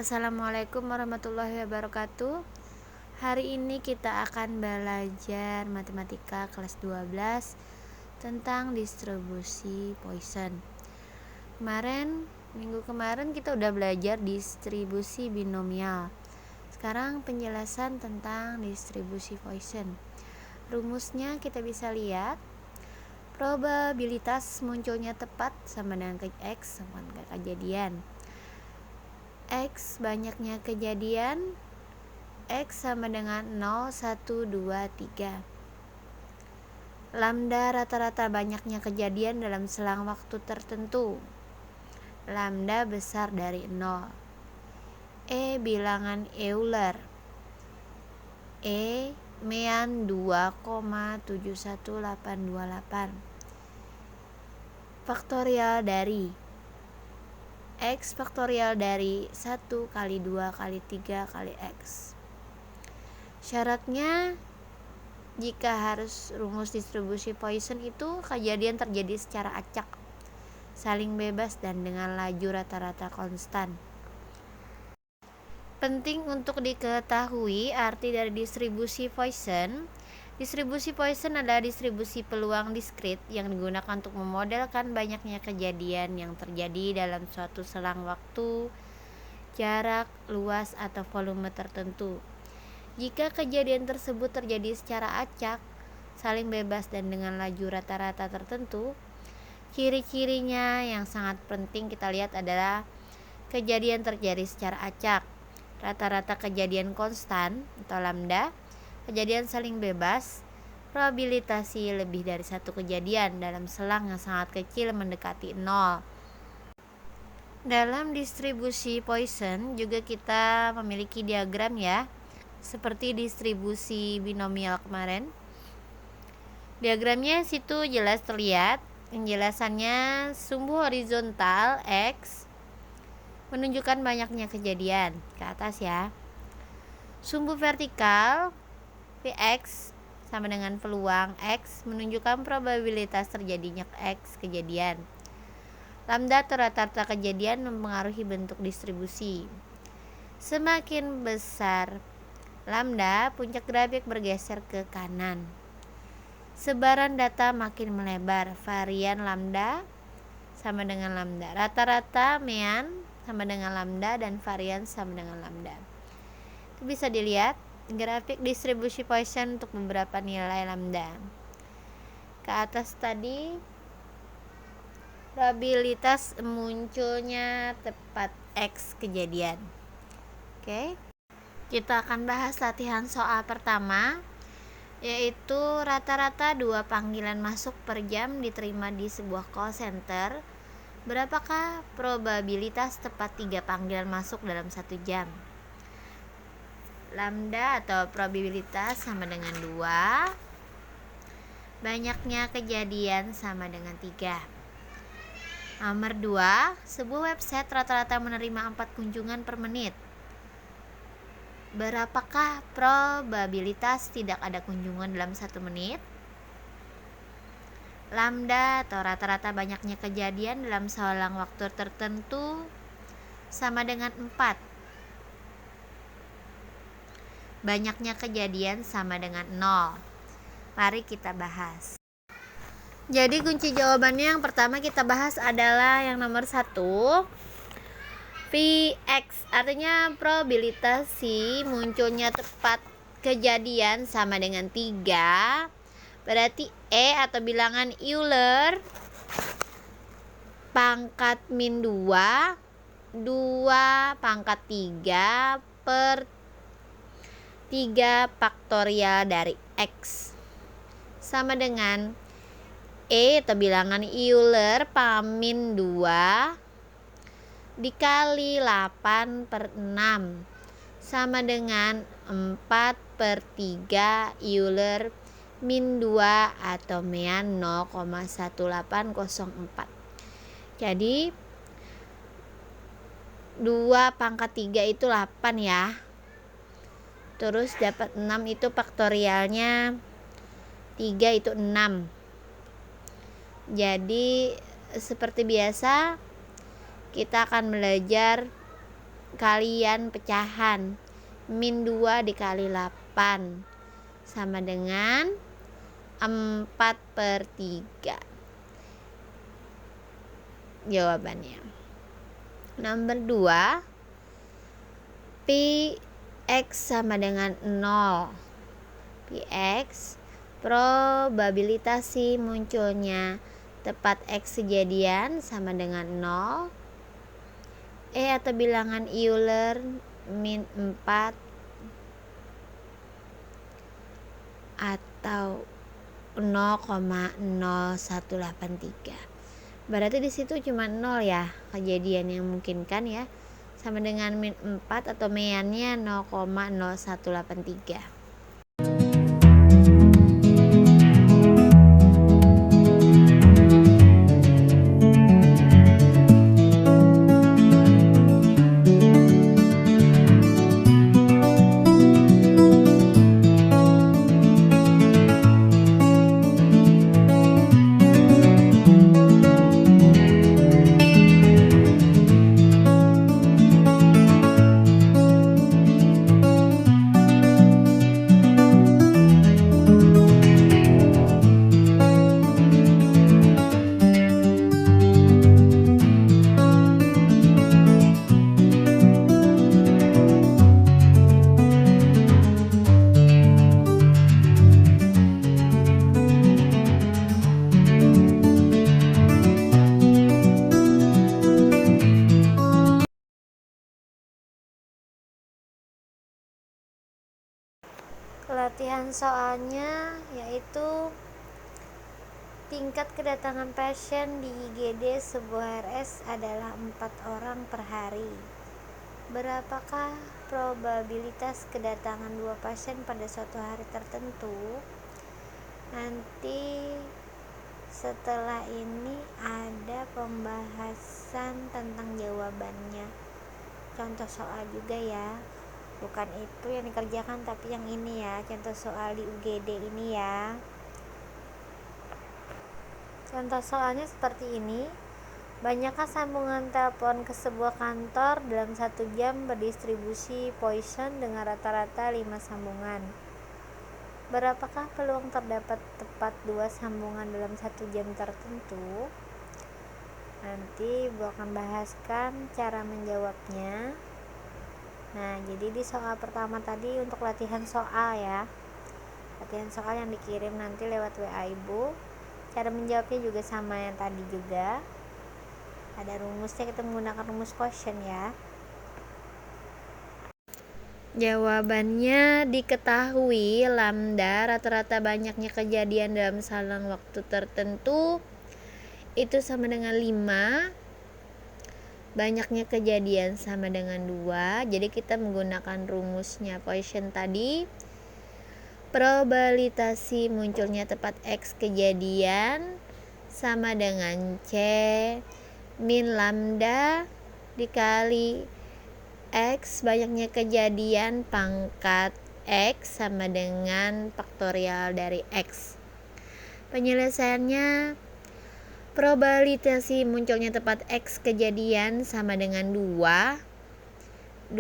Assalamualaikum warahmatullahi wabarakatuh. Hari ini kita akan belajar matematika kelas 12 tentang distribusi Poisson. Minggu kemarin kita udah belajar distribusi binomial. Sekarang penjelasan tentang distribusi Poisson. Rumusnya kita bisa lihat. Probabilitas munculnya tepat sama dengan X sama dengan kejadian. X banyaknya kejadian, X sama dengan 0, 1, 2, 3. Lambda rata-rata banyaknya kejadian dalam selang waktu tertentu. Lambda besar dari 0. E bilangan Euler. E mean 2,71828. Faktorial dari X faktorial dari 1 kali 2 kali 3 kali X. Syaratnya jika harus rumus distribusi Poisson itu kejadian terjadi secara acak, saling bebas dan dengan laju rata-rata konstan. Penting untuk diketahui arti dari distribusi Poisson. Distribusi Poisson adalah distribusi peluang diskrit yang digunakan untuk memodelkan banyaknya kejadian yang terjadi dalam suatu selang waktu, jarak, luas, atau volume tertentu. Jika kejadian tersebut terjadi secara acak, saling bebas dan dengan laju rata-rata tertentu, ciri-cirinya yang sangat penting kita lihat adalah kejadian terjadi secara acak, rata-rata kejadian konstan atau lambda, kejadian saling bebas, probabilitasi lebih dari satu kejadian dalam selang yang sangat kecil mendekati 0. Dalam distribusi Poisson juga kita memiliki diagram ya, seperti distribusi binomial kemarin. Diagramnya situ jelas terlihat, penjelasannya sumbu horizontal X menunjukkan banyaknya kejadian ke atas ya. Sumbu vertikal Px sama dengan peluang X menunjukkan probabilitas terjadinya X kejadian. Lambda atau rata-rata kejadian mempengaruhi bentuk distribusi. Semakin besar lambda, puncak grafik bergeser ke kanan. Sebaran data makin melebar, varian lambda sama dengan lambda. Rata-rata mean sama dengan lambda dan varian sama dengan lambda. Itu bisa dilihat grafik distribusi Poisson untuk beberapa nilai lambda. Ke atas tadi probabilitas munculnya tepat X kejadian. Oke. Kita akan bahas latihan soal pertama, yaitu rata-rata 2 panggilan masuk per jam diterima di sebuah call center. Berapakah probabilitas tepat 3 panggilan masuk dalam 1 jam? Lambda atau probabilitas sama dengan 2, banyaknya kejadian sama dengan 3. Nomor 2, sebuah website rata-rata menerima 4 kunjungan per menit. Berapakah probabilitas tidak ada kunjungan dalam 1 menit? Lambda atau rata-rata banyaknya kejadian dalam selang waktu tertentu sama dengan 4. Banyaknya kejadian sama dengan 0. Mari kita bahas. Jadi kunci jawabannya yang pertama kita bahas adalah yang nomor 1, Vx, artinya probabilitas si munculnya tepat kejadian sama dengan 3. Berarti E atau bilangan Euler pangkat min 2 pangkat 3 per 3 faktorial dari X sama dengan E atau bilangan Euler pamin 2 dikali 8 per 6 sama dengan 4 per 3 Euler min 2 atau mean 0,1804. Jadi 2 pangkat 3 itu 8 ya. Terus dapat 6 itu faktorialnya 3 itu 6. Jadi seperti biasa kita akan belajar kalian pecahan. Min 2 dikali 8 sama dengan 4/3 jawabannya. Nomor 2, Pi X sama dengan 0. Pi X, probabilitas munculnya tepat X kejadian sama dengan 0. Atau bilangan Euler min 4 atau 0,0183. Berarti di situ cuma 0 ya kejadian yang memungkinkan ya. Sama dengan min 4 atau meannya 0,0183. Latihan soalnya yaitu tingkat kedatangan pasien di IGD sebuah RS adalah 4 orang per hari. Berapakah probabilitas kedatangan 2 pasien pada suatu hari tertentu? Nanti setelah ini ada pembahasan tentang jawabannya, contoh soal juga ya. Bukan itu yang dikerjakan tapi yang ini ya, contoh soal di UGD ini ya. Contoh soalnya seperti ini. Banyakkah sambungan telepon ke sebuah kantor dalam 1 jam berdistribusi Poisson dengan rata-rata 5 sambungan? Berapakah peluang terdapat tepat 2 sambungan dalam 1 jam tertentu? Nanti Bu akan bahaskan cara menjawabnya. Nah, jadi di soal pertama tadi untuk latihan soal ya. Latihan soal yang dikirim nanti lewat WA Ibu. Cara menjawabnya juga sama yang tadi juga. Ada rumusnya, kita menggunakan rumus quotient ya. Jawabannya diketahui lambda rata-rata banyaknya kejadian dalam selang waktu tertentu itu sama dengan 5. Banyaknya kejadian sama dengan 2. Jadi kita menggunakan rumusnya Poisson tadi. Probabilitas munculnya tepat X kejadian sama dengan C min lambda dikali X banyaknya kejadian pangkat X sama dengan faktorial dari X. Penyelesaiannya, probabilitas munculnya tepat X kejadian sama dengan 2 7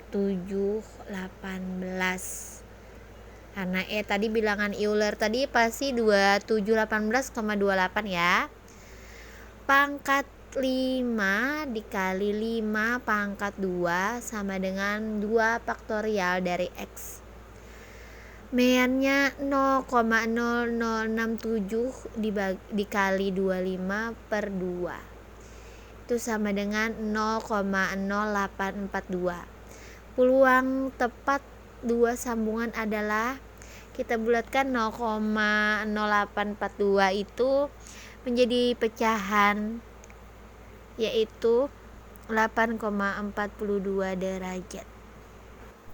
18. Karena tadi bilangan Euler tadi pasti 2718,28 ya. Pangkat 5 dikali 5 pangkat 2 sama dengan 2 faktorial dari X. Meannya 0,0067 dikali 25 per 2. Itu sama dengan 0,0842. Peluang tepat 2 sambungan adalah, kita bulatkan 0,0842 itu menjadi pecahan yaitu 8,42 derajat.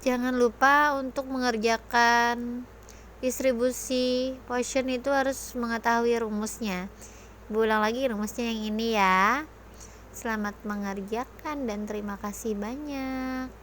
Jangan lupa untuk mengerjakan distribusi Poisson itu harus mengetahui rumusnya. Ulang lagi rumusnya yang ini ya. Selamat mengerjakan dan terima kasih banyak.